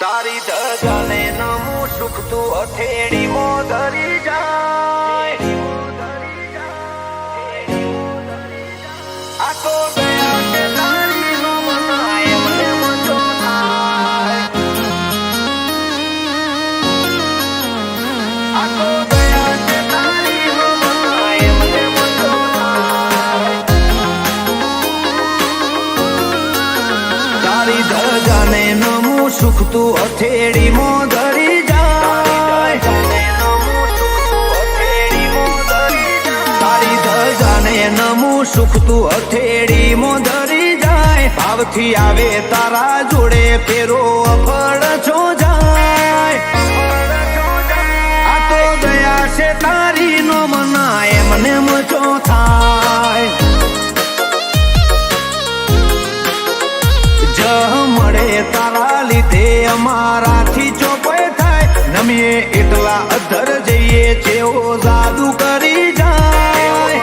તારી ધજાને નમું સુખ તું હથેળી મોધરી જાય આ તો ગયા કે તારી નો મનાય મને મજો થાય આ તો ગયા કે તારી નો મનાય મને મજો થાય તારી ધજાને નમું સુખ તું હથેળી મોધરી જાય તારી ધજાને નમું સુખ તું હથેળી મોધરી જાય ભાવથી આવે તારા જોડે ફેરો અફળ છો જાય આ તો દયા છે તારી નો મનાય મને મજો થાય મળે તારા લીધે અમારાથી ચોપાઈ થાય નમીએ એટલા અધર જઈએ જેવો જાદુ કરી જાય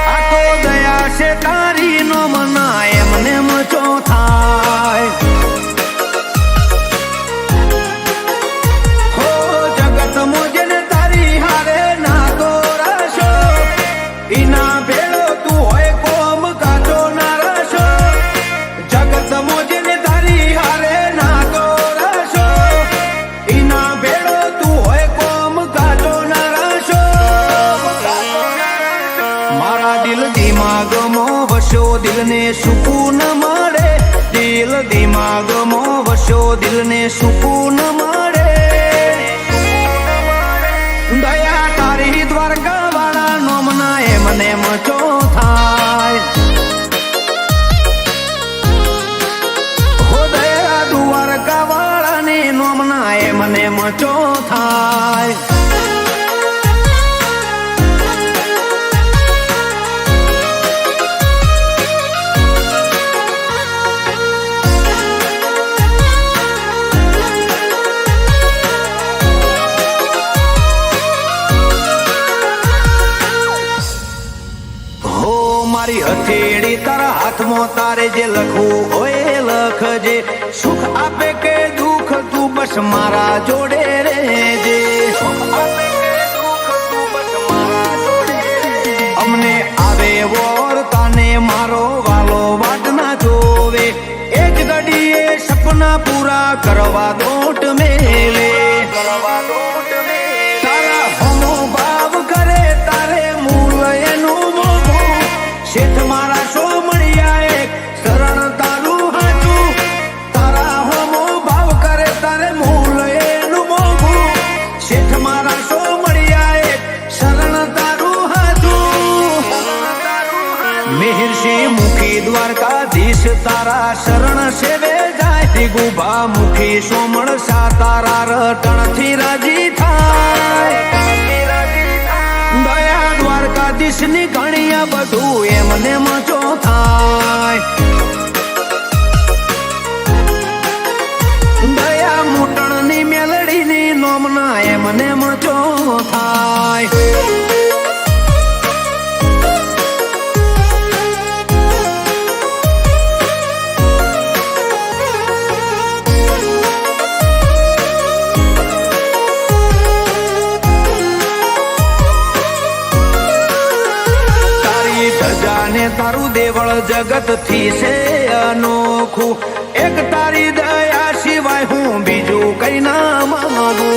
આ તો દયા છે તારી નો મનાય મને મજો થાય હો જગત મોજને તારી હારે ના દોરાશો ઈના ભેળો તું હોય કોમ કાચો ના રશો જગત મોજને તારી હારે ના દોરાશો ઈના ભેળો તું હોય કોમ કાચો ના રશો મારા દિલ દિમાગમાં વસો દિલને સુકૂન મળે દિલ દિમાગમાં વસો દિલને સુકૂન મળે દયા તારી દ્વારકા વાળા નો મનાય મને મચો થાય દ્વારકા વાળાની નોમનાય મને મચો થાય હો મારી હથેળી તારા હાથમાં તારે જે લખવું હોય લખજે સુખ આપે કે દુઃખ તું બસ મારા જોડે રહેજે અમને આવે વોર તાને મારો વાલો વાટ ના જોવે એ જ ઘડીએ સપના પૂરા કરવા દોટ મેલે તારા હોમો ભાવ કરે તારે મૂળ એનું મોભું શેઠ મારા સો મળ્યા એક શરણ તારું હાચું તારા હોમો ભાવ કરે તારે મૂળ એનું મોભું શેઠ મારા સો મળ્યા એક શરણ તારું હાચું મિહિરસિંહ મુખી દ્વારકાધીશ તારા શરણ સેવે જાય ગુભા મુખી સોમણ સા તારા રટણથી રાજી થાય દયા દ્વારકાધીશ ની ગણિયા બધું એમને મચો થાય દયા મૂટણ ની મેલડી ની નોમના એમને મચો થાય તારું દેવળ જગત થી છે અનોખું એક તારી દયા સિવાય હું બીજું કઈ ના માંગુ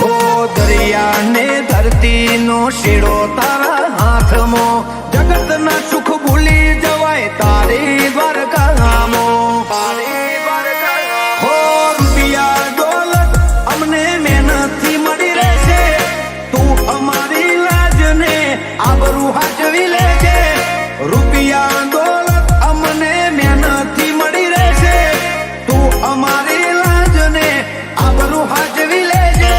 હો દરિયા ને ધરતી નો શેડો તારા હાથમાં જગત ના સુખ ભૂલી જવાય તારી દ્વારકામાં હો રૂપિયા દોલત અમને મહેનત થી મળી રહેશે તું અમારી લાજને આબરૂ હાચવી લેજે રૂપિયા દોલત અમને મહેનતથી મળી રહેશે તું અમારી લાજને આબરૂ હાચવી લેજે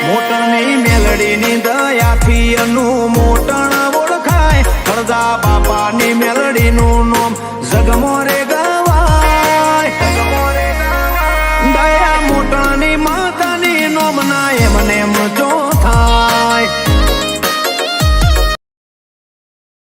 મોટણની મેલડીની દયાથી અનું મોટણ ઓળખાય હળદા બાપાની મેલડીનું નામ જગમો રે